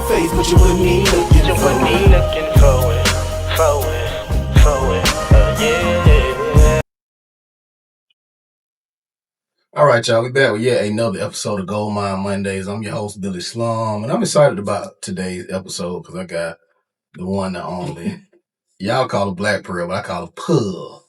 your face, but you wouldn't even looking for it. Yeah. All right, y'all. We back with yet another episode of Gold Mine Mondays. I'm your host, Billy Slum, and I'm excited about today's episode because I got the one and only. Y'all call her Blak Pearl, but I call her Pearl.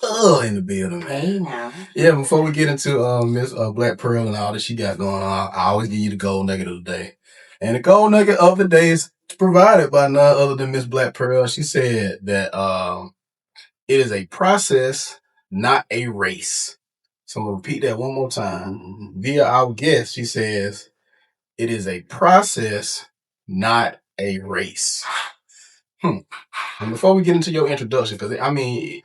Pearl in the building, man. Hey, now. Yeah, before we get into Miss Blak Pearl and all that she got going on, I always give you the gold nugget of the day. And the gold nugget of the day is provided by none other than Miss Blak Pearl. She said that it is a process, not a race. So I'm going to repeat that one more time. Via our guest, she says, it is a process, not a race. And before we get into your introduction, because, I mean,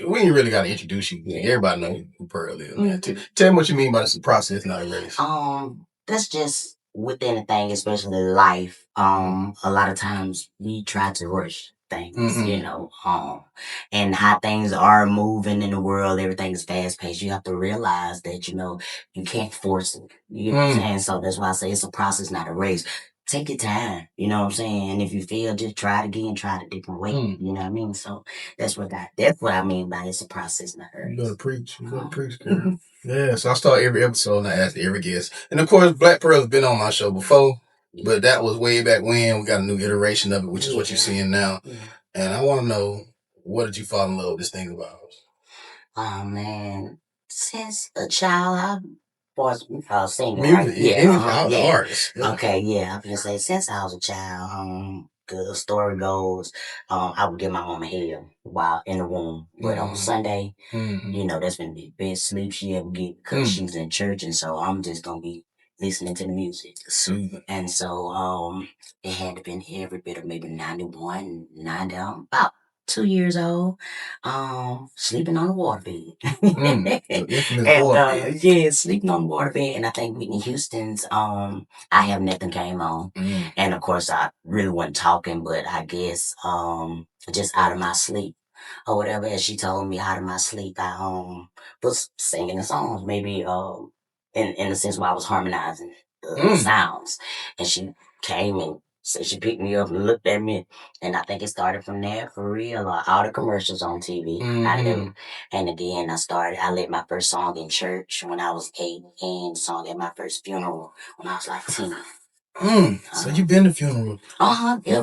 we ain't really got to introduce you. Yeah. Everybody knows who Pearl is, man. Tell me what you mean by this process, not a race. That's just with anything, especially life. A lot of times we try to rush things, and how things are moving in the world, everything is fast paced. You have to realize that, you can't force it. You know what I'm saying? So that's why I say it's a process, not a race. Take your time, you know what I'm saying? And if you fail, just try it again, try it a different way. You know what I mean? So that's what I mean by it's a process, not a race. You gotta preach. You gotta preach, girl. Yeah, so I start every episode and I ask every guest. And of course, Blak Pearl has been on my show before, but that was way back when. We got a new iteration of it, which is what you're seeing now. And I want to know, what did you fall in love with this thing about? Oh, man. Since a child, I was singing, music, right? Yeah, artist. Yeah. Okay, yeah. I'm gonna say since I was a child, the story goes, I would give my mama hell while in the womb. But on Sunday, that's been the best sleep she ever get because she's in church, and so I'm just gonna be listening to the music. Soothing. And so it had to been every bit of maybe 91, 90, about 2 years old, sleeping on the waterbed. Yeah, sleeping on the waterbed. And I think Whitney Houston's I Have Nothing came on. And of course I really wasn't talking, but I guess just out of my sleep or whatever, as she told me, out of my sleep, I was singing the songs, maybe in the sense where I was harmonizing the sounds. And she came and said she picked me up and looked at me. And I think it started from there for real. All the commercials on TV. I knew. And again, I led my first song in church when I was 8 and sung at my first funeral when I was like 10. So you've been to funeral?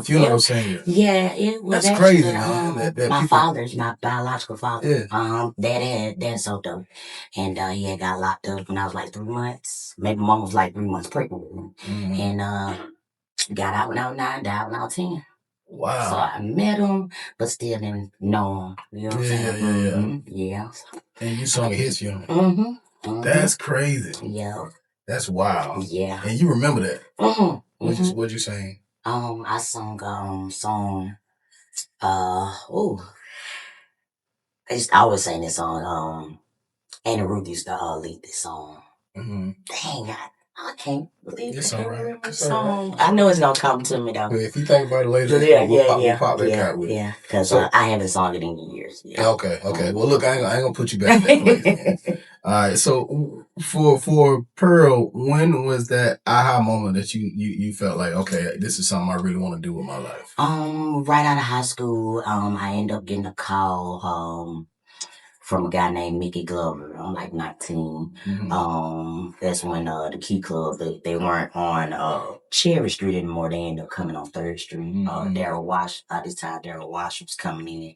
Funeral singer. Yeah, it was. That's actually crazy, man. My father's, my biological father. Yeah. Dad's so dope. And he had got locked up when I was like 3 months. Maybe mom was like 3 months pregnant with me. And got out when I was 9, died when I was 10. Wow. So I met him, but still didn't know him. You know what I'm saying? Yeah. And you sung at his funeral. That's crazy. Yeah. That's wild. Yeah. And you remember that? What'd you sing? I sung song. I always sing this song. Anna Ruth used to lead this song. Dang, I can't believe it's I all right. remember the song. Right. I know it's gonna come to me though. But if you think about it later, we'll pop that card with it. Because I haven't sung it in years. Yeah. Okay. Well, look, I ain't gonna put you back in that place. All right. So for Pearl, when was that aha moment that you felt like, okay, this is something I really want to do with my life? Right out of high school, I ended up getting a call from a guy named Mickey Glover. I'm like 19. That's when the Key Club, they weren't on Cherry Street anymore. They ended up coming on 3rd Street. Daryl Wash, at this time, Daryl Wash was coming in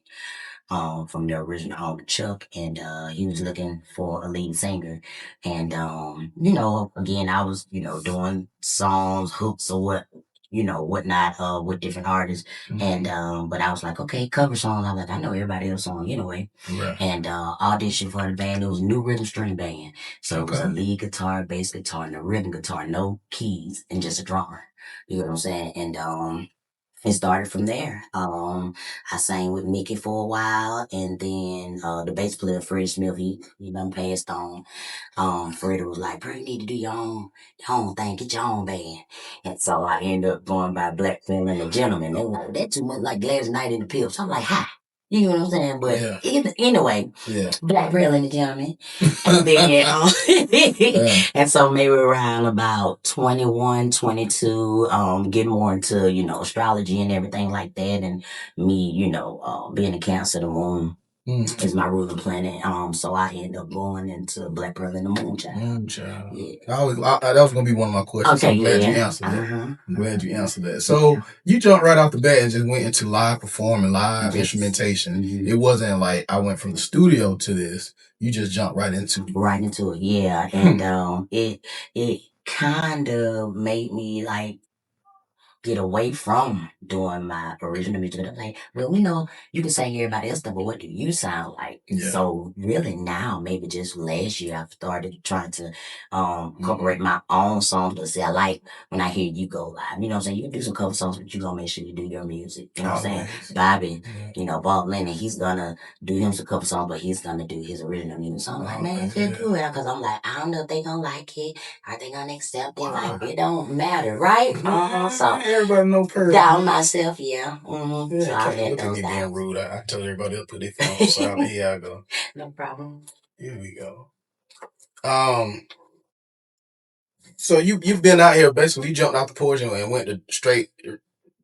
from the original home, Chuck, and he was looking for a lead singer. And, again, I was, doing songs, hooks, or whatnot, with different artists. And, but I was like, okay, cover songs. I was like, I know everybody else's song anyway. Right. And, auditioned for the band. It was a new rhythm string band. So it was a lead guitar, bass guitar, and a rhythm guitar, no keys, and just a drummer. You know what I'm saying? And, it started from there. I sang with Mickey for a while, and then the bass player Freddie Smith, he done passed on. Freddie was like, "Bro, you need to do your own thing, get your own band." And so I ended up going by Blak Pearl and the Gentleman. They were like, "That too much like Gladys Knight and the Pips." I'm like, "Hi." You know what I'm saying? But anyway, Yeah. Blak Pearl and the gentleman. And then, and so maybe around about 21, 22, getting more into, astrology and everything like that. And me, being a Cancer, the moon is my ruling planet. So I end up going into Blak Pearl and the Moon Child. Moonchild. Yeah. That was gonna be one of my questions. Okay, I'm glad you answered that. I'm glad you answered that. So you jumped right off the bat and just went into live performing, live instrumentation. It wasn't like I went from the studio to this. You just jumped right into it. Yeah. And it kind of made me like get away from doing my original music. I'm like, well, we know you can sing everybody else stuff, but what do you sound like? Yeah. So really now, maybe just last year, I've started trying to incorporate my own songs. But see, I like when I hear you go live. You know what I'm saying? You can do some cover songs, but you gonna make sure you do your music. You know what I'm saying? Bobby, Bob Lennon, he's gonna do him some cover songs, but he's gonna do his original music. So I'm like, man, just do it. Because I'm like, I don't know if they gonna like it. Are they gonna accept it? Like, it don't matter, right? So everybody know Pearl. down myself, yeah. Yeah, So I let look at those me down. being rude. I told everybody to put their phone silent. Here I go. No problem. Here we go. So you've been out here basically. You jumped out the porch and went to straight.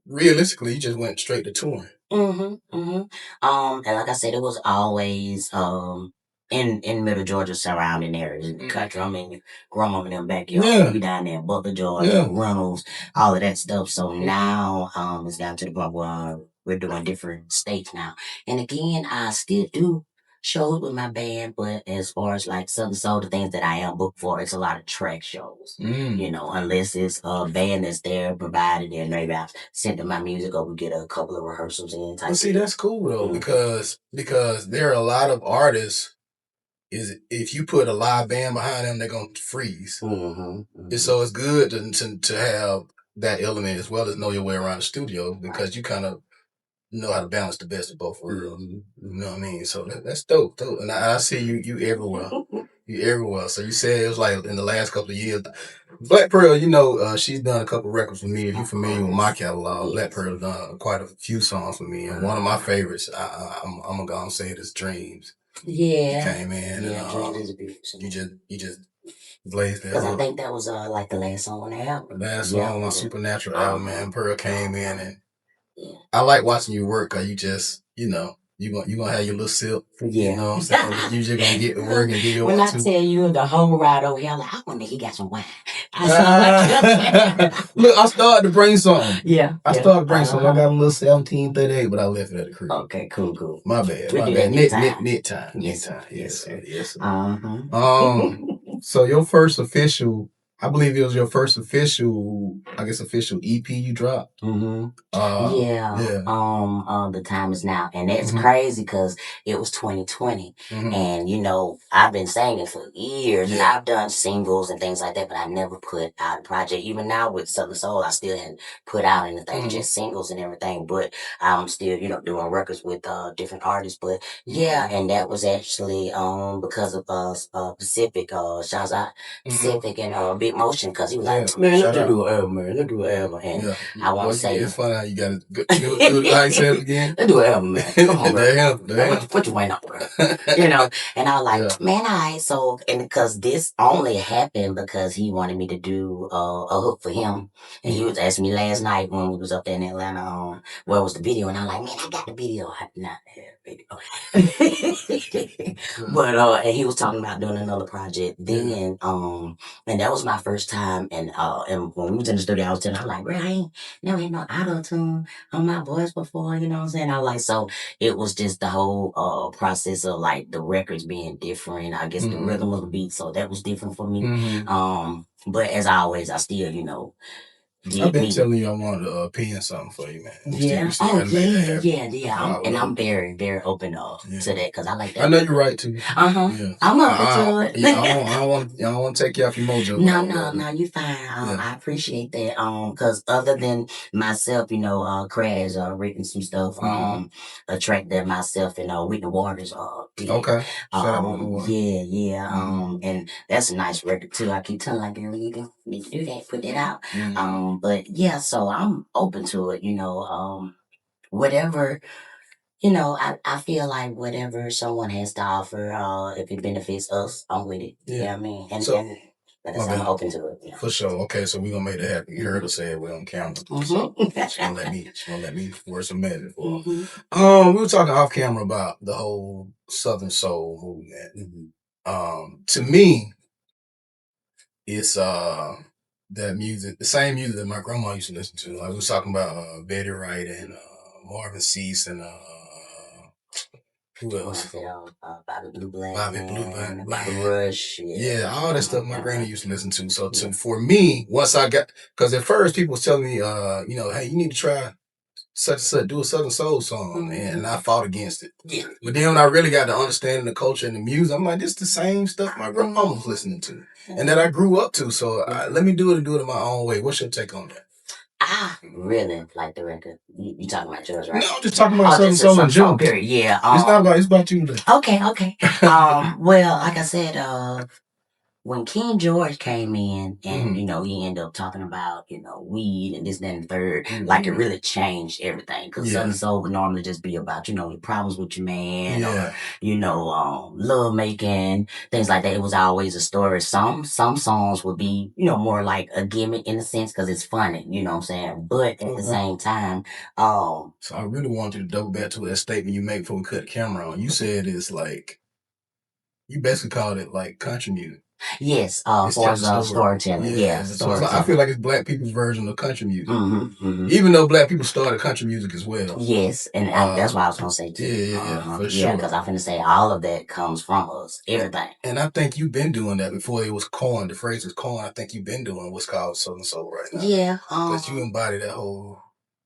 Realistically, you just went straight to touring. And like I said, it was always in Middle Georgia surrounding areas in the country. I mean, growing up in them backyard, we down there in Butler, Georgia, Reynolds, all of that stuff. So now it's down to the point where we're doing different states now. And again, I still do shows with my band, but as far as like Southern Soul, the things that I am booked for, it's a lot of track shows. Unless it's a band that's there provided, and maybe I've sent them my music or we get a couple of rehearsals in. But see, that's cool though, because there are a lot of artists. If you put a live band behind them, they're gonna freeze. And so it's good to have that element as well as know your way around the studio, because you kind of know how to balance the best of both worlds. You know what I mean? So that's dope. And I see you everywhere. You everywhere. So you said it was like in the last couple of years. Blak Pearl, she's done a couple records for me. If you're familiar with my catalog, Blak Pearl done quite a few songs for me. And one of my favorites, I'm gonna go and say it, is Dreams. Yeah. You came in and Dreams is a beautiful song. you just blazed that. Because I think that was like the last song on the album. The last song on my Supernatural album, man. Pearl came in and I like watching you work, because you just, you gonna have your little sip. Yeah. You know what I'm saying? You just gonna get to work and do your When I tell you the whole ride over here, I'm like, I wonder if he got some wine. Look, I started to bring something. Yeah. I started to bring something. I got a little 1738, but I left it at the crib. Okay, cool. My bad. Knit time. Yes. So your first official, I believe it was your first official EP you dropped. The time is now, and that's crazy because it was 2020, and I've been singing for years, and I've done singles and things like that, but I never put out a project. Even now with Southern Soul, I still hadn't put out anything, just singles and everything. But I'm still, doing records with different artists. But and that was actually because of Pacific. Shouts out Pacific and Big Motion, because he was like, man, let's do an album, man. Let's do an album. And I want to say, it's funny how you got it. How you said it again? Let's do an album, man. Come on, Damn. What you waiting on, bro? And I was like, man, all right. So, and because this only happened because he wanted me to do a hook for him. And he was asking me last night when we was up there in Atlanta, where was the video? And I'm like, man, I got the video. I did not have video. But, and he was talking about doing another project then. And that was my first time. And when we was in the studio, I was telling him, I'm like, bro, I ain't never had no auto-tune on my voice before, you know what I'm saying? I was like, so it was just the whole process of like the records being different. I guess the rhythm of the beat, so that was different for me. But as always, I still, I've been telling you I wanted to pen something for you, man. Yeah. I'm very, very open to that, because I like that. I know you're right too. Yeah. I'm open to it. I don't want to take you off your mojo. No, you fine. I appreciate that. Because other than myself, Crash written some stuff. A track that myself and Whitney Waters did. Okay. Shout out Whitney Waters. Yeah. And that's a nice record too. I keep telling like, girl, you need to do that, put that out. But yeah, so I'm open to it. Whatever you know, I feel like whatever someone has to offer, if it benefits us, I'm with it. You know what I mean? And, So- and like I said, I'm open to it. You know? For sure. Okay, so we're gonna make that happen. You heard her say it, we're on camera. Mhm. So she gonna let me work some magic for her. Mhm. We were talking off camera about the whole Southern Soul movement. To me, it's that music, the same music that my grandma used to listen to. Like we was talking about Betty Wright and Marvin Cease and who else? Bobby Blue Black, Bobby Blue Black, Bobby Rush. Yeah, all that stuff my granny used to listen to. So for me, once I got, because at first people was telling me, you know, hey, you need to try such and such, do a Southern Soul song, and I fought against it. Yeah. But then when I really got to understanding the culture and the music, I'm like, this is the same stuff my grandma was listening to, and that I grew up to. So let me do it in my own way. What's your take on that? I really like the record. You talking about yours, right? No, I'm just talking about Southern Soul in general. Period. Yeah. It's not about, it's about you today. Okay. Well, like I said, when King George came in and, you know, he ended up talking about, you know, weed and this, that, and the third, like it really changed everything. Because Southern Soul would normally just be about, you know, your problems with your man or, you know, love making, things like that. It was always a story. Some songs would be, you know, more like a gimmick in a sense because it's funny, you know what I'm saying? But at the same time, so I really want you to double back to that statement you made before we cut the camera on. You said it's like, you basically called it like country music. Yes, for storytelling. Yeah, so it's like, I feel like it's Black people's version of country music. Mm-hmm. Even though Black people started country music as well. Yes, and that's what I was gonna say too. For sure. Because I'm finna say all of that comes from us, everything. And I think you've been doing that before it was coined. The phrase was coined. I think you've been doing what's called Southern Soul right now. Yeah, because you embody that whole,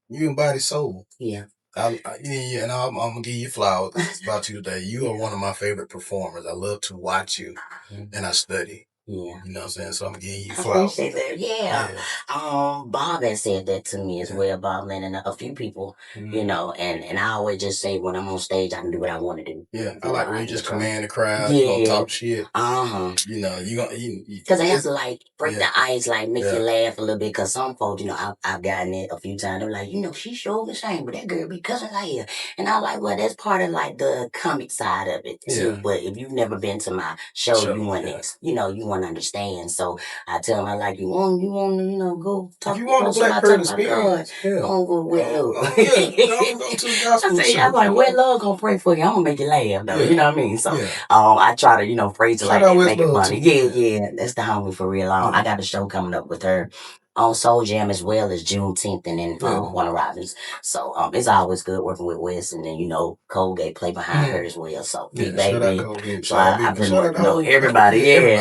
you embody soul. Yeah. And I'm gonna give you flowers. It's about you today. You are one of my favorite performers. I love to watch you, and I study. Yeah. You know what I'm saying? So I'm giving you flowers. I appreciate that. Yeah. Bob has said that to me as well, Bob Lynn, and a few people, you know, and I always just say when I'm on stage, I can do what I want to do. Yeah. I like when you just command the crowd, you gonna talk shit. You know, because it has to like break the ice, like make you laugh a little bit. Because some folks, you know, I've gotten it a few times. They're like, you know, she's sure the same, but that girl be cussing like here. And I'm like, well, that's part of like the comic side of it too. But if you've never been to my show, you wouldn't, you know, you wouldn't understand. So I tell them, I like, you want, you know, go talk. If you want the Blak Pearl experience, don't go with love. Don't go to the gospel. I say, I'm like, wet love gonna pray for you. I'm gonna make you laugh though. You know what I mean? So I try to, you know, phrase it like that, make it funny. Yeah. That's the homie for real. I got a show coming up with her on Soul Jam as well as June 10th and then Warner Robins. So it's always good working with Wes, and then you know Colgate play behind her as well. So big baby. So I pretty much know everybody.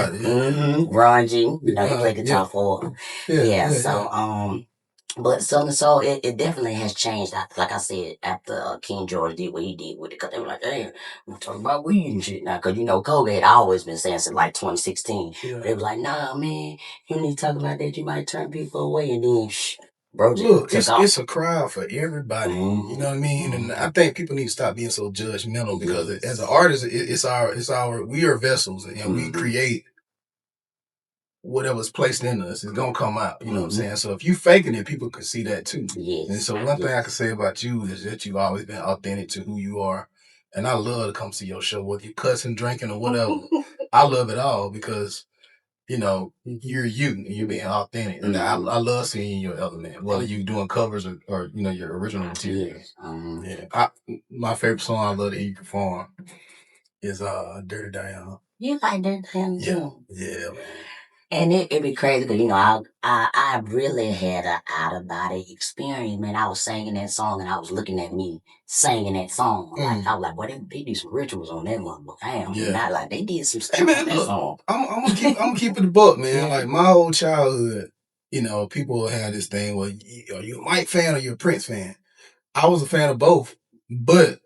Ron G, you know, he played guitar for so but Southern Soul, it definitely has changed. Like I said, after King George did what he did with it, because they were like, hey, we're talking about weed and shit now. Because, you know, Colgate always been saying since like 2016. They were like, nah, man, you need to talk about that. You might turn people away. And then, bro, look, it's a crowd for everybody. You know what I mean? And I think people need to stop being so judgmental because as an artist, we are vessels and we create whatever's placed in us is gonna come out. You know what I'm saying? So if you faking it, people can see that too. Yes. And so one thing I can say about you is that you've always been authentic to who you are. And I love to come see your show, whether you're cussing, drinking, or whatever. I love it all because, you know, you're you and you're being authentic. And I love seeing your element, whether you're doing covers or you know, your original material. My favorite song I love to hear you perform is Dirty Diana. You like Dirty Diana too? Yeah, man. And it'd be crazy because, you know, I really had an out-of-body experience, man. I was singing that song and I was looking at me singing that song. Like, I was like, boy, they did some rituals on that motherfucker. Damn, not like they did some stuff on that song. I'm gonna keep it a buck, man. Like my whole childhood, you know, people had this thing, well, are you a Mike fan or you a Prince fan? I was a fan of both, but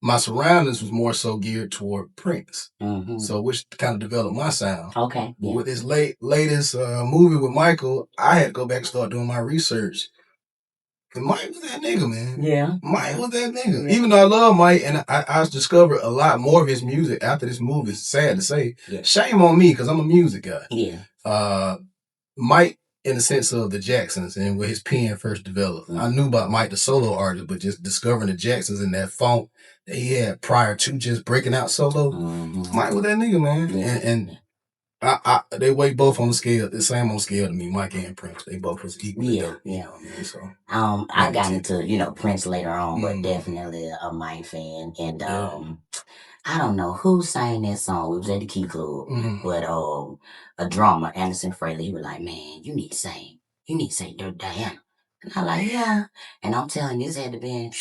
my surroundings was more so geared toward Prince. So which kind of developed my sound. Okay. But with his latest movie with Michael, I had to go back and start doing my research. And Mike was that nigga, man. Yeah. Mike was that nigga. Even though I love Mike and I discovered a lot more of his music after this movie, it's sad to say. Shame on me because I'm a music guy. Mike in the sense of the Jacksons and where his pen first developed. I knew about Mike the solo artist, but just discovering the Jacksons and that funk that he had prior to just breaking out solo, Mike was that nigga, man. And they weigh both on the scale, the same on scale to me. Mike and Prince, they both was equally dope. You know what I mean? So I got into Prince later on, but definitely a Mike fan. And I don't know who sang that song. We was at the Key Club, but a drummer, Anderson Fraley, he was like, "Man, you need to sing. You need to sing Dirty Diana." And I'm like, "Yeah." And I'm telling you, this had to be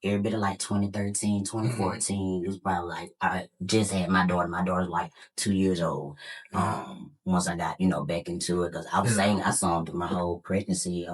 every bit of like 2013, 2014. It was probably like, I just had my daughter. My daughter's like 2 years old. Once I got, back into it, because I was saying I sung through my whole pregnancy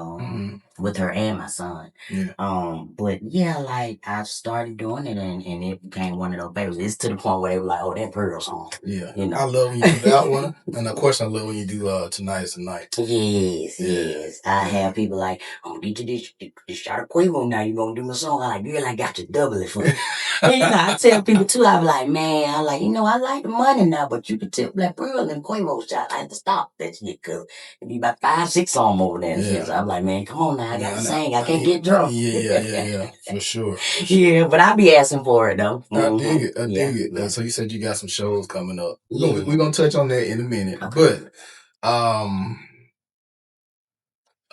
with her and my son. But yeah, like I started doing it and it became one of those favorites. It's to the point where they were like, "Oh, that Pearl song." Yeah. I love when you do that one. And of course I love when you do Tonight is the Night. Yes. I have people like, "I'm gonna get you this shot of Quavo now, you gonna do my song." I'm like, "Girl, I got to double it for you." And I tell people too, I be like, "Man, I like, I like the money now, but you could tell Blak Pearl and Quavo shot. I had to stop that shit, cause it be about 5, 6 songs over there and shit." So I'm like, "Man, come on now, I gotta sing. I can't get drunk." Yeah, for sure. Yeah, but I be asking for it though. I dig it. Yeah. So you said you got some shows coming up. We're gonna touch on that in a minute. Okay. But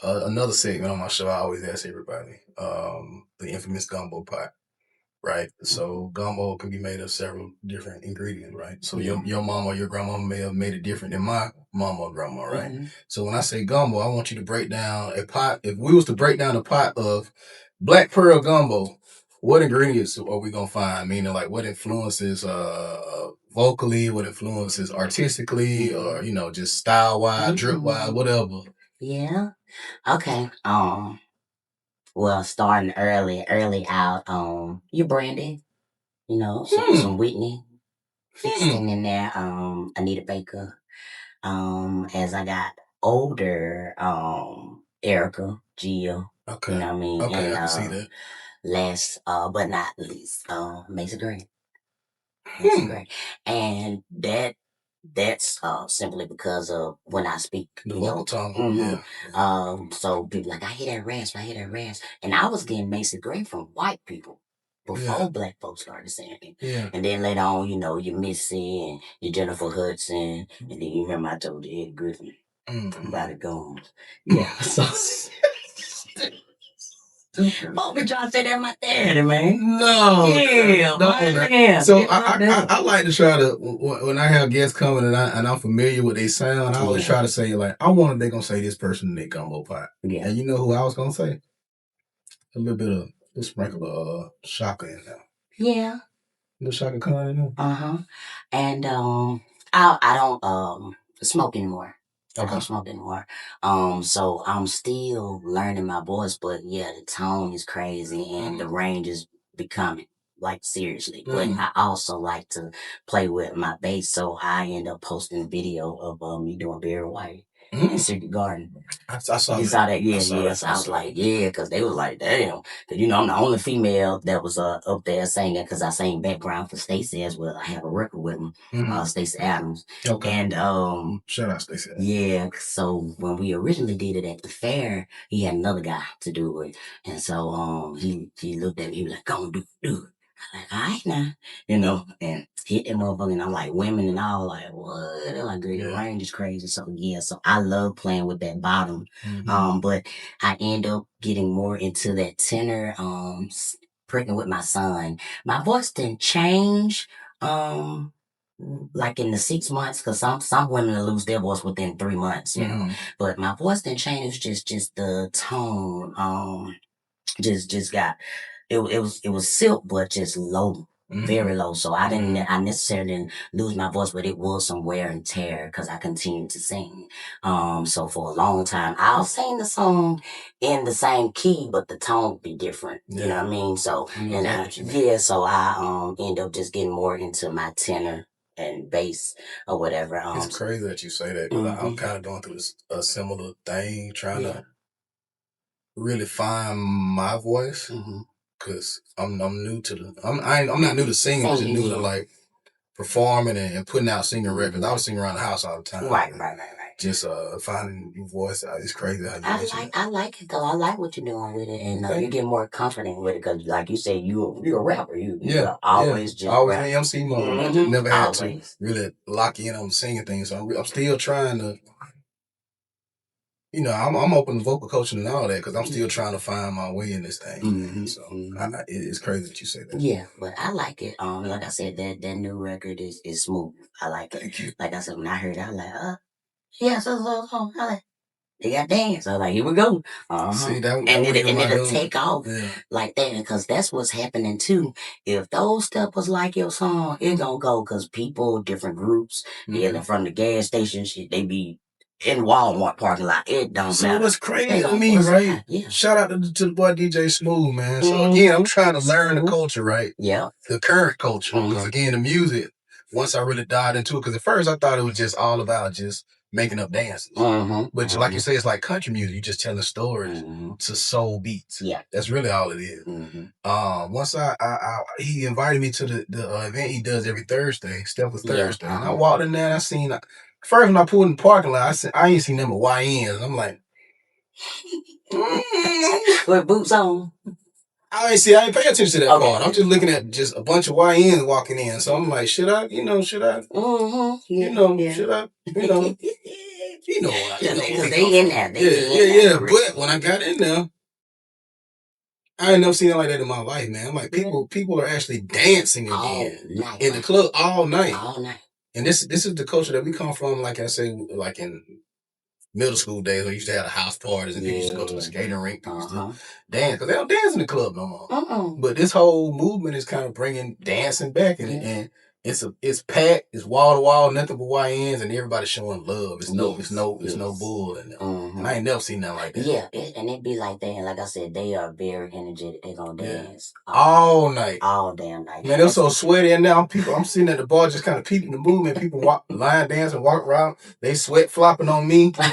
another segment on my show, I always ask everybody, the infamous gumbo pot, right? So gumbo can be made of several different ingredients, right? So your mama or your grandma may have made it different than my mama or grandma, right? So when I say gumbo, I want you to break down a pot. If we was to break down a pot of Blak Pearl gumbo, what ingredients are we gonna find? Meaning, like, what influences vocally, what influences artistically, or just style wise, drip wise, whatever. Yeah. Okay. Well, starting early out. Your Brandy. Some Whitney Houston in there. Anita Baker. As I got older, Erica, Gia. Okay. You know what I mean? Okay, And I can see that. last but not least, Mason Gray. Mason Gray. And that's simply because of when I speak. The vocal tone. Yeah. So people like, I hear that rasp. And I was getting Mason Gray from white people before black folks started saying it. Yeah. And then later on, your Missy and your Jennifer Hudson. And then you remember I told you Ed Griffin about the guns. Yeah. So Folk be trying to say that my daddy, man. No. Yeah, man. So I like to try to, when I have guests coming and I'm familiar with their sound, I always try to say, like, I wonder they gonna say this person in their gumbo pot. Yeah. And you know who I was gonna say? A little bit of a sprinkle of Shaka in there. Yeah. The Shaka Khan in there. And I don't smoke anymore. Okay. I don't smoke anymore. So I'm still learning my voice, but yeah, the tone is crazy and the range is becoming, like, seriously. But I also like to play with my bass, so I end up posting a video of me doing Barry White in Secret Garden. I saw You that. saw that? Yeah. So I was like, yeah, because they was like, damn. Because, I'm the only female that was up there singing, because I sang background for Stacey as well. I have a record with him, Stacey Adams. Okay. And shout out Stacey Adams. Yeah, so when we originally did it at the fair, he had another guy to do it. And so he looked at me, he was like, "Go on, do it." I'm like, "All right now," and hit that motherfucker, and I'm like, women and all, like, what? They're like, "Girl, your range is crazy." So yeah, so I love playing with that bottom. But I end up getting more into that tenor, pregnant with my son. My voice didn't change. Like in the 6 months, because some women lose their voice within 3 months, But my voice didn't change. Just the tone. Just got it was silk, but just low, very low. So I necessarily didn't lose my voice, but it was some wear and tear because I continued to sing. So for a long time, I'll sing the song in the same key, but the tone would be different. You know what I mean? So so I end up just getting more into my tenor and bass or whatever. It's crazy that you say that, because I'm kind of going through a similar thing, trying to really find my voice, because I'm new to I'm not new to singing, I'm just new to, like, performing and putting out singing records. I was singing around the house all the time. Right. Just finding your voice out. It's crazy how you I like it though. I like what you're doing with it, and you get more confident with it because, like you said, you're a rapper. You always just always rap. in MC mode. Mhm. Never had Always. to really lock in on singing things. So I'm still trying to. I'm open to vocal coaching and all that because I'm still trying to find my way in this thing. So it's crazy that you say that. Yeah, but I like it. Like I said, that new record is smooth. I like it. Thank you. Like I said, when I heard it, I was like, yeah, so. I like, they got dance. I was like, here we go. See that, and it'll take off like that, because that's what's happening too. If those steppers like your song, it gonna go, because people, different groups, from the gas station, shit, they be in Walmart parking lot. It don't So matter. what's crazy to me, right? Yeah. Shout out to the boy DJ Smooth, man. So again, I'm trying to learn the culture, right? Yeah. The current culture. Because again, the music, once I really dived into it, because at first I thought it was just all about just making up dances. But like you say, it's like country music. You just telling stories to soul beats. Yeah. That's really all it is. Once he invited me to the event he does every Thursday, Step with Thursday. And I walked in there and I seen, first when I pulled in the parking lot, I ain't seen them at YNs. I'm like, with boots on. I ain't paying attention to that part. I'm just looking at just a bunch of YNs walking in. So I'm like, should I? Should I? Should I? Because they in there. Yeah. But when I got in there, I ain't never seen it like that in my life, man. I'm like, people are actually dancing again in the club all night. And this is the culture that we come from. Like I say, like in middle school days, we used to have the house parties and people used to go to the skating rink. People used to dance because they don't dance in the club no more. But this whole movement is kind of bringing dancing back, and it's packed, it's wall to wall, nothing but YNs, and everybody showing love. It's no bull in there. And I ain't never seen nothing like that. Yeah, and it be like that. And like I said, they are very energetic. They gonna dance all night, all damn night. Man, they're so sweaty, and now I'm sitting at the bar just kind of peeping the movement. People line dance and walk around. They sweat flopping on me. God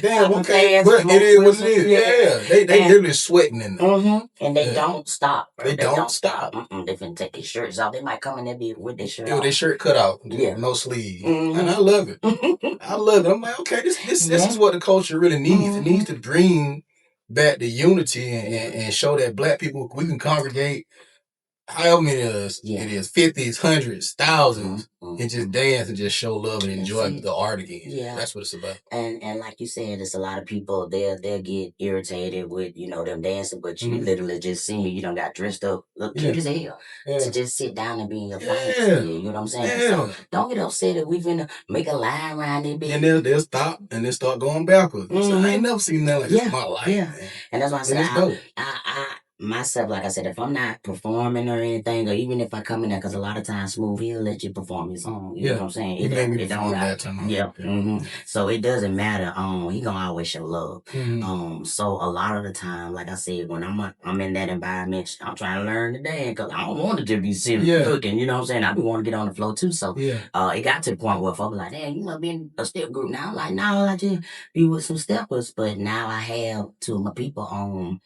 damn, okay, but it is what it is. Yeah, they literally sweating in there. And they don't stop. They don't stop. They finna take their shirts off. They might come in there with their shirt off. With their shirt cut out. No sleeves. And I love it. I love it. I'm like, okay, this is what the culture really needs. It needs to bring back the unity and show that Black people, we can congregate however many of us it is, 50s, hundreds, thousands, and just dance and just show love and enjoy the art again. Yeah. That's what it's about. And like you said, it's a lot of people, they'll get irritated with, them dancing, but you literally just see me, you done got dressed up, look cute as hell, to just sit down and be in your fights. You know what I'm saying? So don't get upset if we finna make a line around it. And they'll stop and they'll start going backwards. So I ain't never seen that like this in my life. Man. And that's why I said, myself, like I said, if I'm not performing or anything, or even if I come in there, because a lot of times Smooth, he'll let you perform his song. You know what I'm saying? He made me perform that time. So it doesn't matter. He gonna always show love. So a lot of the time, like I said, when I'm in that environment, I'm trying to learn to dance because I don't want it to be silly cooking. You know what I'm saying? I be wanting to get on the floor too. So it got to the point where folks like, "Damn, you must be in a step group now." I'm like, "No, I just be with some steppers." But now I have two of my people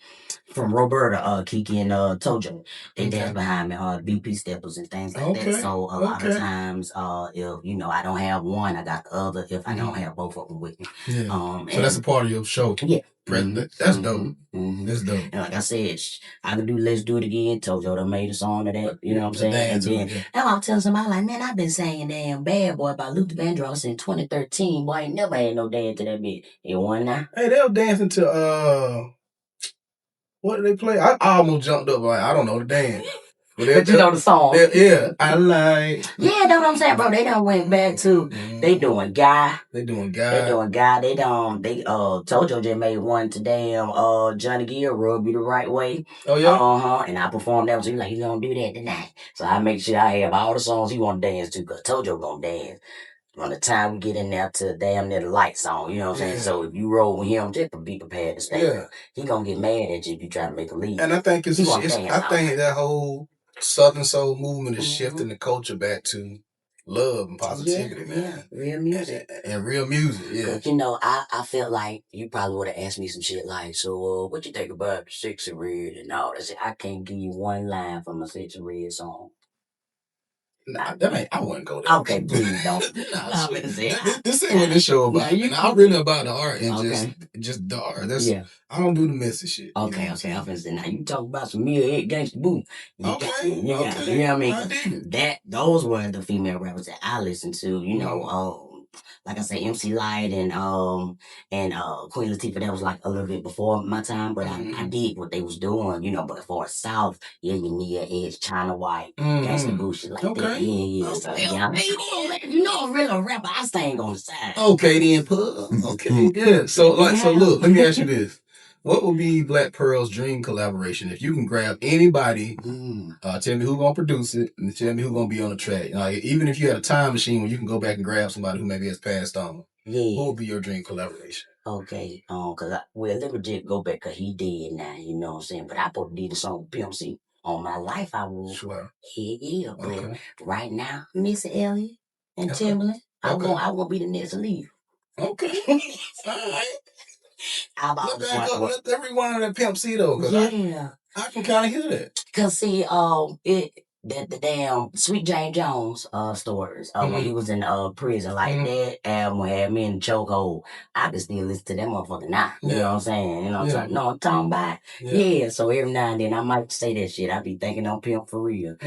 from Roberta, Kiki and Tojo. They dance behind me, BP steppers and things like that. So a lot of times, if I don't have one, I got the other. If I don't have both of them with me, so that's a part of your show. Yeah. That's dope. That's dope. And like I said, I could do Let's Do It Again. Tojo done made a song of that. You know what I'm saying? And then now I'm telling somebody like, man, I've been saying damn Bad Boy by Luther Vandross in 2013. Boy, I ain't never had no dance to that bit. You want now? Hey, they were dancing to what did they play? I almost jumped up like I don't know the dance. But you know the song. I like. Yeah, that's what I'm saying, bro. They done went back to they doing Guy. They doing Guy. They Tojo just made one today. Johnny Gill Rub You the Right Way. Oh yeah. And I performed that. So he's like, he's gonna do that tonight. So I make sure I have all the songs he want to dance to, because Tojo gonna dance. From the time we get in there to damn near the light song, you know what I'm saying? So if you roll with him, just be prepared to stay. He gonna get mad at you if you try to make a lead. And I think I think that whole Southern Soul movement is shifting the culture back to love and positivity, man. Real music. And real music, Because, I felt like you probably would have asked me some shit like, so what you think about Sexy Red and all that shit? I can't give you one line from a Sexy Red song. Nah, that ain't. I wouldn't go there. Okay, please don't. Nah, I'm gonna say, this ain't what this show Nah, about. you- And I'm really about the art and Okay. just the art. That's yeah. I don't do the messy shit. You know Okay, what I'm okay. saying? I'm gonna say, now you talk about some Mia Egg Gangsta Boo. Okay, You know what I mean? 'Cause those were the female rappers that I listened to. You know, like I say, MC Light and Queen Latifah. That was like a little bit before my time, but I did what they was doing. You know, but for South, yeah, you Mia Edge, China White, Gangsta Boo, shit like that. Yeah. So yeah, you know, I'm really a rapper. I stay on the side. Okay then, pub. Okay, good. So look, let me ask you this. What would be Blak Pearl's dream collaboration if you can grab anybody? Tell me who gonna produce it, and tell me who gonna be on the track. Like even if you had a time machine where you can go back and grab somebody who maybe has passed on, what would be your dream collaboration? Okay, let me just go back because he dead now, you know what I'm saying? But I probably did a song with Pimp C. On my life, I will. Sure. Yeah, but right now, Missy Elliott and Timbaland, I won't be the next to leave. Okay. All right. Let rewind that Pimp C though, because I can kind of hear that. Cause see, the damn Sweet Jane Jones stories when he was in prison, like that album had me in the chokehold. I can still listen to that motherfucker now. You know what I'm saying? You know what I'm talking about? Yeah. So every now and then I might say that shit. I be thinking on Pimp for real.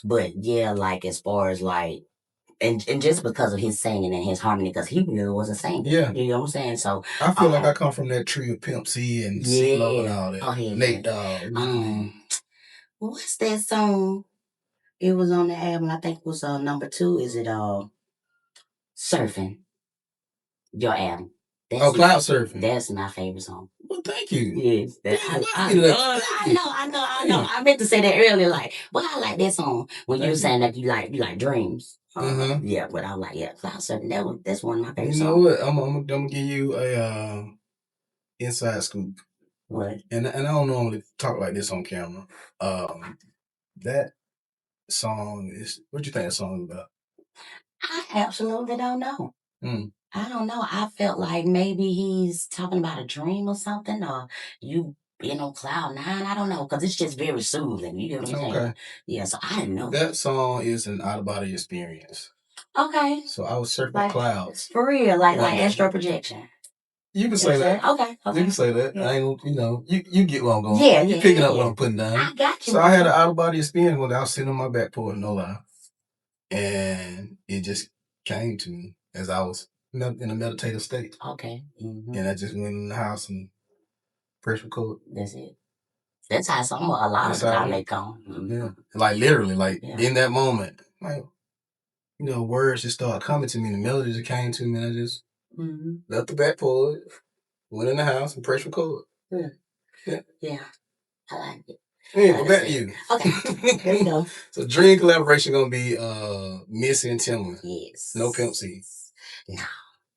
But yeah, like as far as like. And just because of his singing and his harmony, because he really was a singer. Yeah. You know what I'm saying? So I feel like I come from that tree of Pimp C and CeeLo and all that. Oh, yeah. Nate Dogg. What's that song? It was on the album. I think it was number 2. Is it Surfing? Your album. Cloud Surfing. That's my favorite song. Well, thank you. Yes. I know. I meant to say that earlier. Like, well, I like that song when you were saying that you like dreams. Yeah, but I was like, Cloud Surfing. That's one of my favorite songs. You know what? I'm gonna give you a inside scoop. What? And I don't normally talk like this on camera. That song is. What you think that song is about? I absolutely don't know. I don't know. I felt like maybe he's talking about a dream or something, or you being on cloud 9. I don't know, because it's just very soothing. You get what I'm saying? Okay. Yeah, so I didn't know. That song is an out of body experience. Okay. So I was surfing clouds. For real, like astral projection. You can say that. Okay. You can say that. I ain't, you get where I'm going. Yeah, you picking up what I'm putting down. I got you. So I had an out of body experience when I was sitting on my back porch, no lie. And it just came to me as I was in a meditative state. Okay. And I just went in the house and press record. That's it. That's how a lot of the time they come. Yeah. Like literally, in that moment, like, words just started coming to me, the melodies just came to me, and I just left the back porch, went in the house and pressed record. Yeah. I like it. Yeah, but back to you. Okay. Here we go. So dream collaboration gonna be Missy and Timbaland. Yes. No Pimp C. No.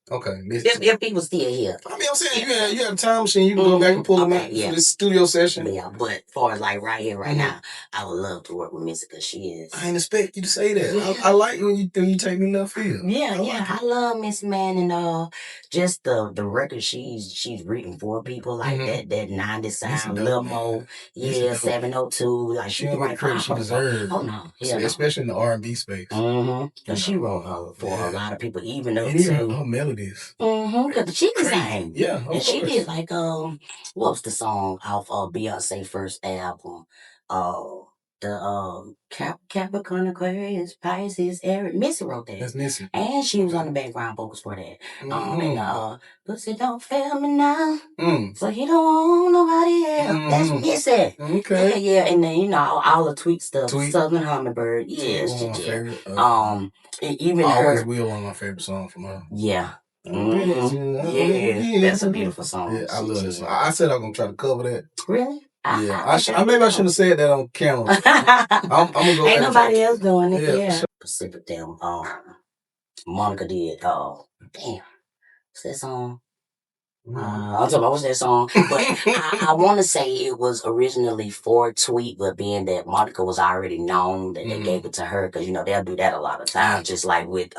Okay. If he was still here. I mean, I'm saying you have a time machine, you can go back and pull him out for this studio session. Yeah, but as far as like right here, right now, I would love to work with Missy because she is. I ain't expect you to say that. I like when you take me left field. I love Miss Man, and just the record she's written for people like that 90 sound, Lil Mo, 702, like she don't get the credit she deserves. Oh no, especially in the R&B space. Because she wrote for a lot of people, even up to her melodies. Because she can sing. Yeah, and she did like what's the song off Beyonce first album? The Capricorn, Aquarius, Pisces, Aries. Missy wrote that. That's Missy. And she was on the background vocals for that. And Pussy Don't Fail Me Now. So he don't want nobody else. That's Missy. Okay. Yeah. And then, all the tweet stuff. Southern Hummingbird. Yes. One of my favorite. Even Always Will, one of my favorite songs from her. Yeah. Yeah, that's a beautiful song. Yeah, I love this song. I said I'm gonna try to cover that. Really? Yeah, I maybe I shouldn't have said that on camera. I'm gonna go. Ain't nobody else doing it. Yeah. Sure. Pacific Damn. Monica did. Damn. What's that song? I'm talking about what's that song? But I want to say it was originally for Tweet, but being that Monica was already known, that they gave it to her because they'll do that a lot of times. Just like with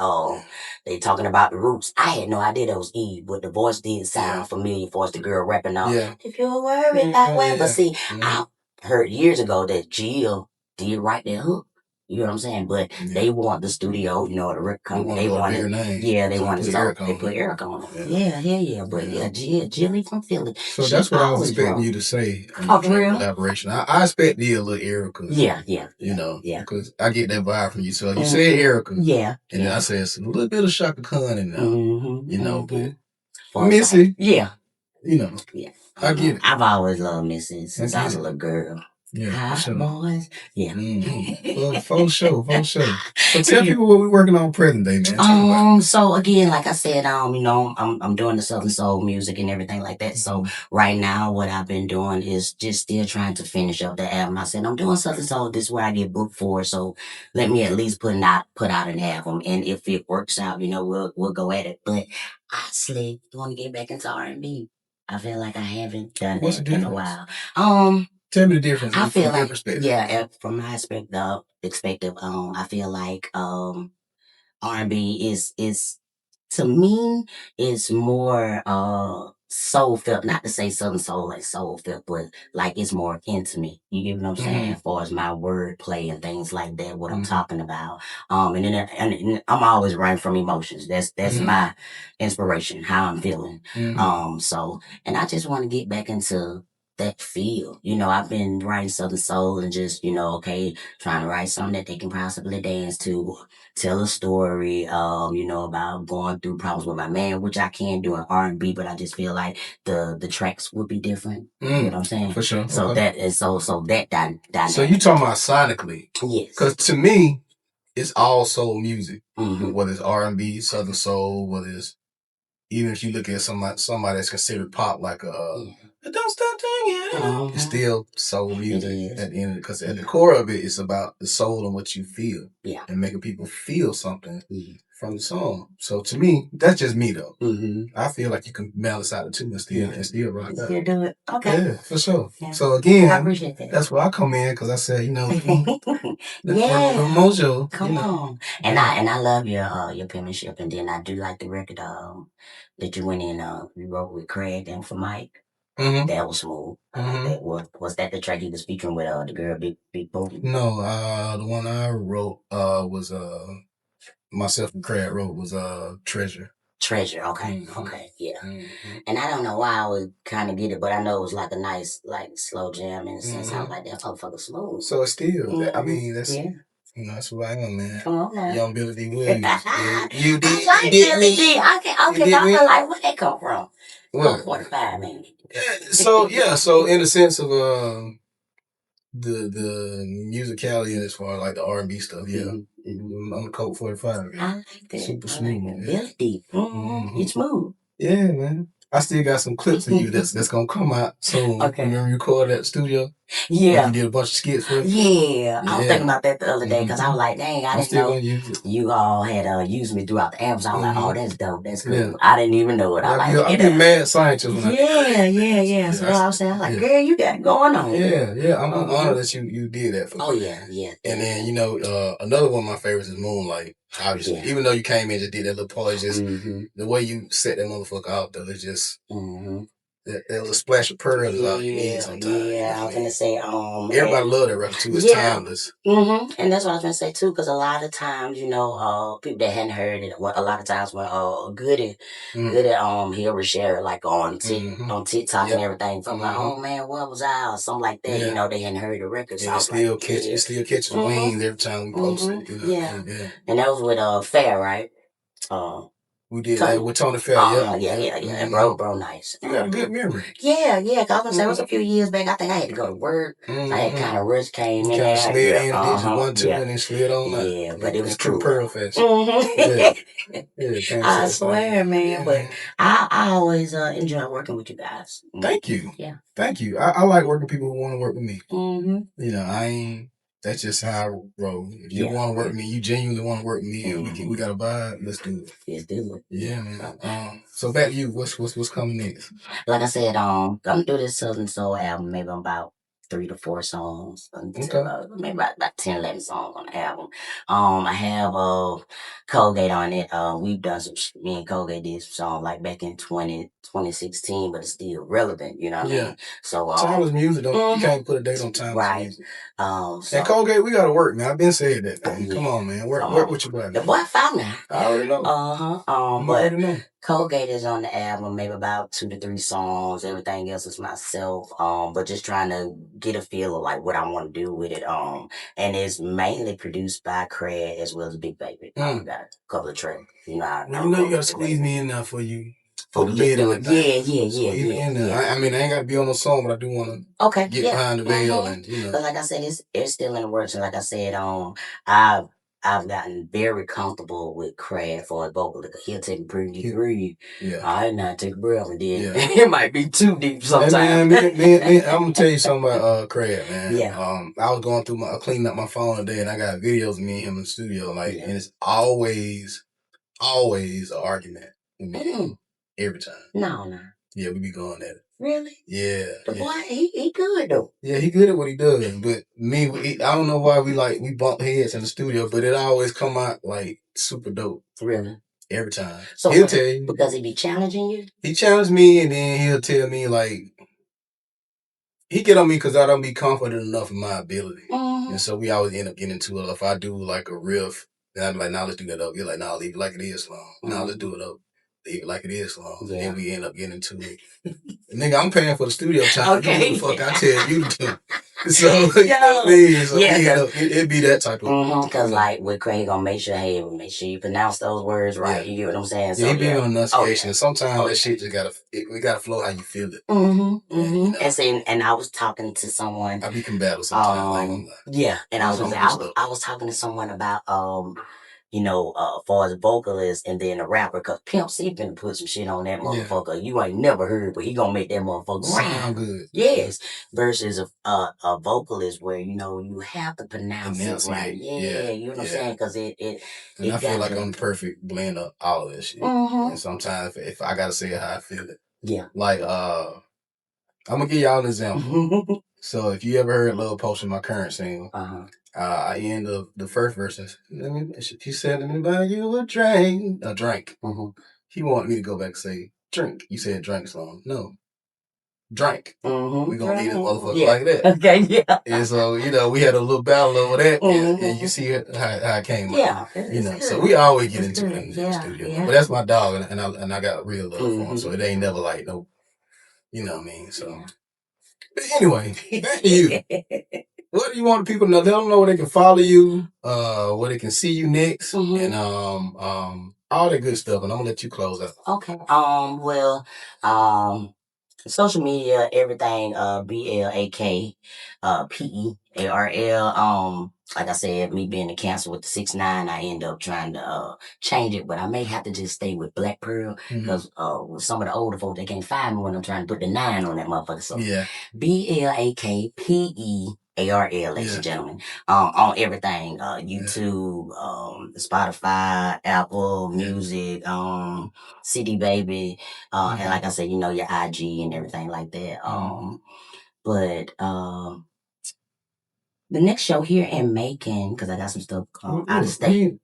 they talking about the Roots. I had no idea that was Eve, but the voice did sound familiar for us. The girl rapping on. If you're worried that way, but see, I heard years ago that Jill did write that hook. You know what I'm saying? But they want the studio, you know, the record company. They want bigger it. name. Yeah, they want it. So Eric they put Eric on it. Yeah, hell yeah. But yeah, Jilly from Philly. So that's what I was expecting you to say. Oh, for real? Collaboration. I expect you a little Erica. Yeah. You know, because I get that vibe from you. So you said Erica. Yeah. And then I said it's a little bit of Shaka Khan in there. You know, but Missy. Yeah. You know. Yeah. I get it. I've always loved Missy since I was a little girl. Yeah, Hot boys. Yeah. For sure. So tell people what we're working on present day, man. So again, like I said, you know, I'm doing the Southern Soul music and everything like that. So right now, what I've been doing is just still trying to finish up the album. I said I'm doing Southern Soul. This is where I get booked for. So let me at least put out an album, and if it works out, you know, we'll go at it. But I actually want to get back into R&B. I feel like I haven't done that in a while. Tell me the difference. I feel like, from my perspective, I feel like R&B is to me is more soul felt. Not to say Southern Soul like soul felt, but like it's more intimate. You get what I'm saying? As far as my word play and things like that, what I'm talking about. And then and I'm always writing from emotions. That's my inspiration, how I'm feeling. So and I just want to get back into that feel. You know, I've been writing Southern Soul and just, you know, trying to write something that they can possibly dance to, tell a story, you know, about going through problems with my man, which I can do in R&B, but I just feel like the tracks would be different. You know what I'm saying? For sure. So that is so that dynamic. So you talking about sonically? Yes. Because to me, it's all soul music. Whether it's R&B, Southern Soul, whether it's even if you look at somebody that's considered pop, like Don't Stop Singing, it's still soul music at the end. Because at the core of it, it's about the soul and what you feel, and making people feel something from the song. So to me, that's just me though. I feel like you can balance out the two and still rock out. Still do it. Okay. Yeah, for sure. Yeah. So again, I appreciate that. That's where I come in because I said, you know, mojo. Come on. And I love your penmanship, and then I do like the record that you went in you wrote with Craig and for Mike. That was smooth. That was that the track you was featuring with the girl Big Booty? No, the one I wrote was myself and Craig wrote was Treasure. Treasure, okay, yeah. And I don't know why I would kind of get it, but I know it was like a nice, like slow jam in a sense. I was like, that motherfucker smooth. So it's still, I mean, that's you know, that's who I am, man. Come on now. Young Billy D. Williams. You did Billy D. Okay, I'm like, where that come from? What? 45, man. So in the sense of the musicality as far as like the R&B stuff, I'm a Colt 45. I like that. Super smooth. Billy D. It's smooth. Yeah, man. I still got some clips of you that's gonna come out soon. Okay. Remember you recorded at the studio? Yeah. You did a bunch of skits for it? Yeah. I was thinking about that the other day because I was like, dang, I didn't know you all had used me throughout the albums. I was like, oh, that's dope. That's cool. Yeah. I didn't even know it. I be mad scientist when yeah. So I was saying, I'm like, girl, you got it going on. Yeah. I'm honored that you did that for me. Oh, yeah. And then, you know, another one of my favorites is Moonlight. Obviously, even though you came in and just did that little part, just the way you set that motherfucker out, though, it's just that little splash of pearl is all you need sometimes. Yeah, I was gonna say, everybody love that record too. It's timeless. And that's what I was gonna say too, because a lot of times, you know, people that hadn't heard it, a lot of times when good at he'll share it like on TikTok and everything. So I'm like, oh man, what was I or something like that? You know, they hadn't heard the record. So it still catches wings every time we post it. You know? And that was with Fair, right? We did that with Tony Fair, And bro, nice. You got a good memory. Yeah, cause I was gonna say it was a few years back. I think I had to go to work. I had kind of rushed, came in there. Slid in, did you 1, 2, and then slid on out. Yeah, but it was true Pearl Fest. I swear, man. But I always enjoy working with you guys. Thank you. Yeah. Thank you. I like working with people who want to work with me. You know, that's just how I roll. If you want to work with me, you genuinely want to work with me, and we got a vibe. Let's do it. Let's do it. Yeah, man. So back to you. What's coming next? Like I said, I'm through this Southern Soul album maybe about 3 to 4 songs until Okay. maybe about 10, 11 songs on the album. I have Colgate on it. We've done me and Colgate did some songs like back in 2016, but it's still relevant, you know what I mean? So timeless music, you can't put a date on timeless music. So, and Colgate, we gotta work, man. I've been saying that, man. Yeah. Come on, man. Work with your boy. The boy found me. I already know. I But already know. Colgate is on the album, maybe about 2 to 3 songs. Everything else is myself. But just trying to get a feel of like what I want to do with it. And it's mainly produced by Craig as well as Big Baby. Got a couple of tracks. You know, you gotta squeeze me in there for you. For the lid on it. Yeah. I mean, I ain't gotta be on the song, but I do want to get behind the veil and But like I said, it's still in the works. And like I said, I've gotten very comfortable with Craig for a vocal. He'll take a pretty breathe. Yeah. I not take a breath and then it might be too deep sometimes. I'm gonna tell you something about Craig, man. Yeah. I was going through cleaning up my phone today, and I got videos of me and him in the studio, and it's always an argument with me. Every time. No. Yeah, we be going at it. Really? Yeah. The boy, he good though. Yeah, he good at what he does. But me, I don't know why we bump heads in the studio, but it always come out like super dope. Really? Every time. So he'll tell you. Because he be challenging you? He challenged me, and then he'll tell me he get on me because I don't be confident enough in my ability. And so we always end up getting into it. If I do like a riff, then I'm like, nah, let's do that up. You're like, nah, leave it like it is, Sloan. Nah, let's do it up. Leave it like it is, Sloan. Yeah. And then we end up getting into it. Nigga, I'm paying for the studio time. Okay. You do what the fuck I tell you to do. So, you know what I mean? So it'd be that type of... Because like with Craig, gonna make sure you pronounce those words right. You get what I'm saying? So, he be on enunciation. Sometimes that shit just gotta flow how you feel it. You know? And I was talking to someone. I be combative sometimes. And I was talking to someone about far as vocalist and then a rapper, cause Pimp C finna put some shit on that motherfucker. You ain't never heard, but he gonna make that motherfucker sound good. Yes, versus a vocalist where you have to pronounce it right. Yeah, you know what I'm saying? Cause it I feel like I'm the perfect blend of all of that shit. And sometimes if I gotta say it how I feel it. Yeah. Like I'm gonna give y'all an example. So if you ever heard Love Potion, my current single, I end up the first verse. She said, "Let me buy you a drink." He wanted me to go back and say, "Drink." You said drink, Sloan. No. Drink. We gonna leave this motherfucker like that. Okay, yeah. And so, we had a little battle over that, and you see how it came out. So we always get into it in the studio. Yeah. But that's my dog, and I got real love for him, so it ain't never like no, you know what I mean? So, but anyway, back to you. What do you want people to know? Let them know where they can follow you, where they can see you next, and all that good stuff. And I'm gonna let you close out. Okay. Social media, everything, BLAK, PEARL. Like I said, me being a Cancer with the 6'9", I end up trying to change it, but I may have to just stay with Blak Pearl because with some of the older folks, they can't find me when I'm trying to put the 9 on that motherfucker. So BLAKPEARL, ladies and gentlemen, on everything, YouTube, Spotify, Apple Music, CD Baby, and like I said, your IG and everything like that. But the next show here in Macon, because I got some stuff out of state.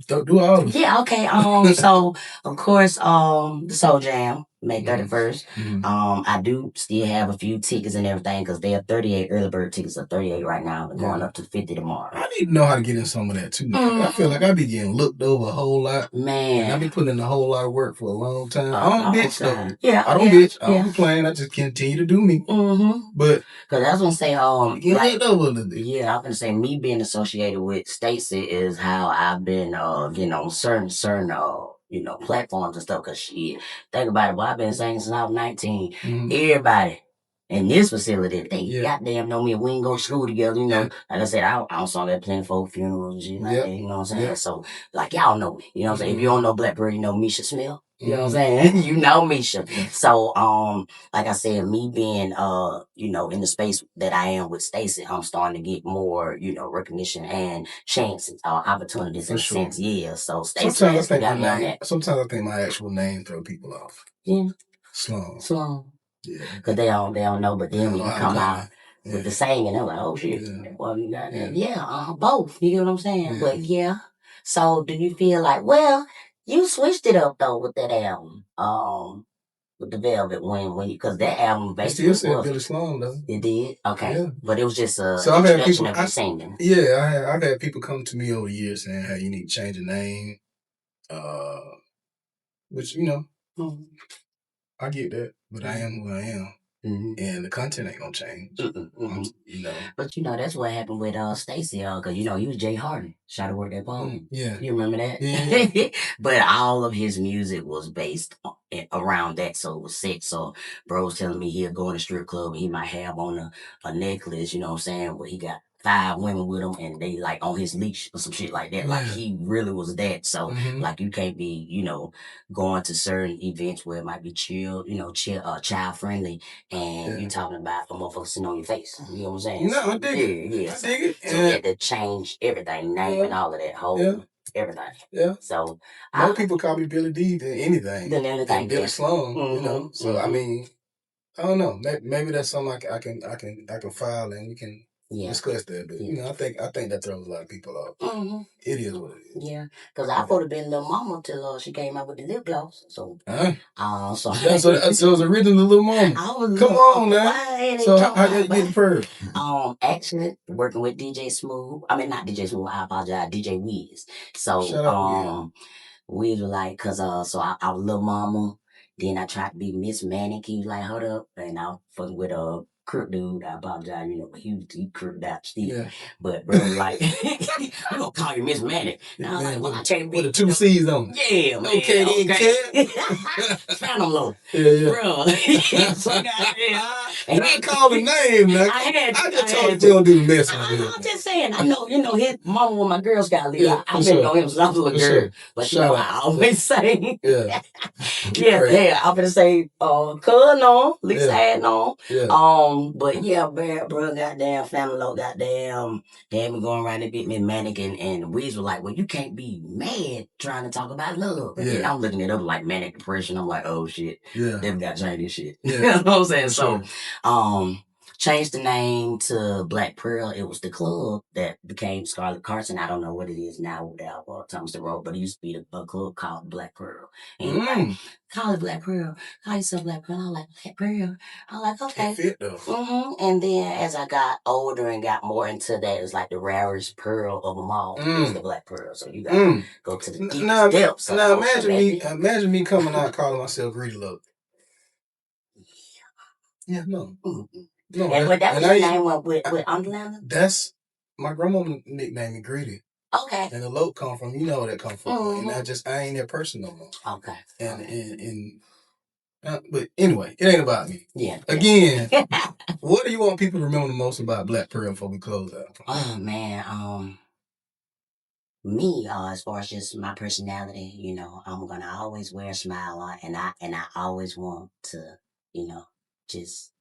Do all of it. Yeah, okay. So of course, the Soul Jam, May 31st. I do still have a few tickets and everything because they are 38 early bird tickets are 38 right now. They're going up to 50 tomorrow. I need to know how to get in some of that too. I feel like I be getting looked over a whole lot. Man. And I be putting in a whole lot of work for a long time. I don't bitch though. Yeah. I don't bitch. I don't complain. I just continue to do me. But because I was gonna say, get looked over a little bit. Yeah, I'm gonna say me being associated with Stacey is how I've been getting on certain platforms and stuff. Cause think about it, boy, I've been singing since I was 19. Everybody in this facility, they goddamn know me. We ain't go to school together, Like I said, I don't song at plenty folk funerals and shit like that, you know what I'm saying? So like y'all know me, you know what I'm saying? If you don't know Blak Pearl, you know Misha Smith. You know what I'm saying? You know Misha. So like I said, me being in the space that I am with Stacey, I'm starting to get more, recognition and chances, opportunities in a sense. Yeah. So Stacey sometimes I think my actual name throw people off. Yeah. Sloan. Yeah. Because they don't know, but then when you come out, with the singing. I'm like, oh shit. Well, you got that. Both. You get what I'm saying? But yeah. So do you feel like, well, you switched it up though with that album? With the Velvet when because that album basically it still said Billy Sloan though. It did? Okay. Yeah. But it was just a so I've had people of you singing. Yeah, I've had people come to me over the years saying, hey, you need to change the name. Which, I get that, but I am who I am. And the content ain't gonna change. But that's what happened with Stacey, because you was Jay Harden. Shot to work that bone. Yeah. You remember that? Yeah. But all of his music was based around that, so it was set. So bro was telling me he'll go in a strip club and he might have on a necklace, you know what I'm saying, where he got 5 women with him and they like on his leash or some shit like that. Like he really was that. So like you can't be, going to certain events where it might be chill, child friendly, and you talking about a motherfucker sitting on your face. You know what I'm saying? No, I dig it. Yeah. I dig it. So you had to change everything, name and all of that whole everything. Yeah. So more people call me Billy D than anything. Than Billy Sloan, So I mean, I don't know. Maybe that's something I can file and we can discuss that. But I think that throws a lot of people off. It is what it is. Yeah, because I would have been Lil Mama till she came out with the lip gloss. So, so it was original Lil Mama. Come on, man. So how you get the pearl? Actually working with DJ Smooth. I mean, not DJ Smooth. I apologize. DJ Wiz. So, Shut up, Wiz was like, so I was Lil Mama. Then I tried to be Miss Manic. He was like, hold up, and I was fucking with a crook dude. I apologize, he crooked out still. Yeah. But bro was like, we gonna call you Miss Manic. And I was like, well, I tell you, with the 2 C's on it. Yeah, man. Okay. Phantom Low. Yeah. Bro. So and I called the name, man. I just told you don't do the mess. I'm just saying, I know, his mama with my Girl Scout leader. Yeah, I've been knowing him since I was a little girl. But I always say, I'm gonna say, cuz no, at least I had no. But yeah, bro, goddamn Family Low, goddamn, they had me going around and bit me manic, and Weez was like, well, you can't be mad trying to talk about love. And I'm looking at them like manic depression. I'm like, oh shit, them got changed this shit. You know what I'm saying? So, changed the name to Blak Pearl. It was the club that became Scarlett Carson. I don't know what it is now without Thomas Road, but it used to be a club called Blak Pearl. And call it Blak Pearl. Call yourself Blak Pearl. I'm like, Blak Pearl. I'm like, okay. It fit though. And then as I got older and got more into that, it's like the rarest pearl of them all is the Blak Pearl. So you gotta go to the deepest depths. Now imagine me coming out calling myself Greedy Love. Yeah, no. No, and that was your name with Underlander? That's my grandma nicknamed me Greedy. Okay. And the low come from, where that come from. And I ain't that person no more. Okay. But anyway, it ain't about me. Yeah. Again, what do you want people to remember the most about Blak Pearl before we close out? Oh man, me, as far as just my personality, I'm gonna always wear a smile on, and I always want to, just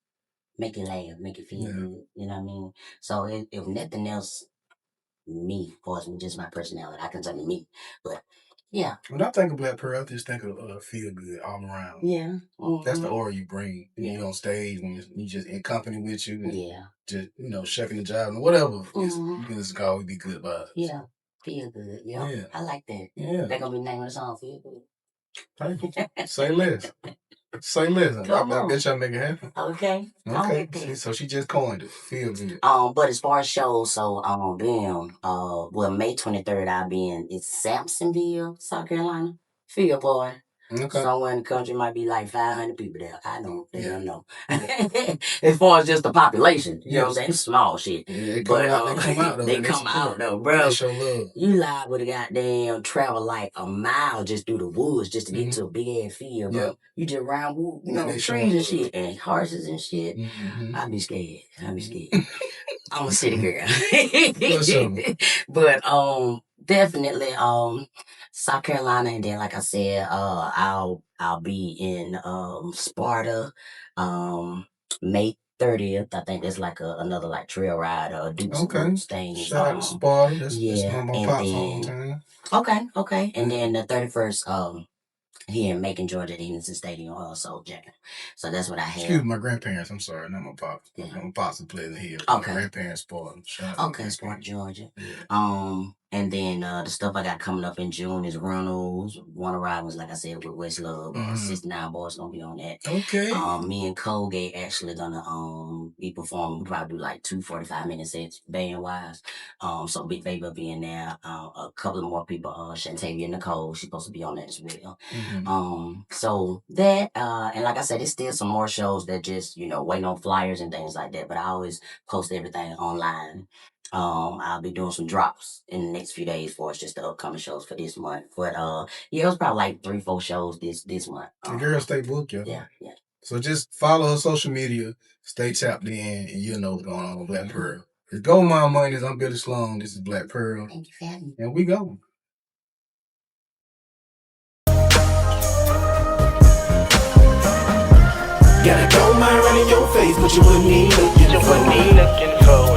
make you laugh, make you feel good. You know what I mean? So if nothing else, me, for just my personality, I can tell you me. But yeah. When I think of Blak Pearl, I just think of feel good all around. Yeah. That's the aura you bring. You on stage when you just in company with you. And just, shucking the job and whatever. You can just always be good vibes. Yeah. Feel good. Yeah. I like that. Yeah. They're gonna be naming the song Feel Good. Thank you. Say less. Say less. I bet y'all make it happen. Okay. So she just coined it. Feel good. But as far as shows, so May 23rd I'll be in Sampsonville, South Carolina. Feel boy. Okay. Somewhere in the country might be like 500 people there. I don't know. As far as just the population, you know what I'm saying? It's small shit. Yeah, they come out though. They come out though, bro. They show love. You liable to goddamn travel like a mile just through the woods just to get to a big ass field, bro. You just round trees and shit and horses and shit. I be scared. I'm a city girl. But definitely South Carolina, and then like I said, I'll be in Sparta May 30th. I think there's like another like trail ride or Dukes thing. Shout out to Sparta. That's my pop's hometown. Okay. And then the 31st here in Macon, Georgia, at Henderson Stadium, Soul Jacket. So that's what I have. Excuse me, my grandparents. I'm sorry, not my pops. Yeah. My pops are playing here. Okay. My grandparents sport. Shout out Okay, Sport Georgia. Yeah. And then the stuff I got coming up in June is Runnels, One Arrivals, like I said, with West Love. 69 Boys gonna be on that. Okay. Me and Colgate actually gonna be performing. We probably do like 2 45-minute sets band wise. So Big Baby will be in there. A couple of more people, Shantavia Nicole, she's supposed to be on that as well. So that and like I said, it's still some more shows that just, waiting on flyers and things like that. But I always post everything online. I'll be doing some drops in the next few days for us, just the upcoming shows for this month. But yeah, it was probably like 3-4 shows this month. The girl stay booked, yeah. Yeah. So just follow her social media, stay tapped in, and you'll know what's going on with Blak Pearl. It's Gold Mine Mondays. I'm Billy Sloan. This is Blak Pearl. Thank you for having me. And we go. Got a gold mine right in your face, but you wouldn't even look You wouldn't be looking for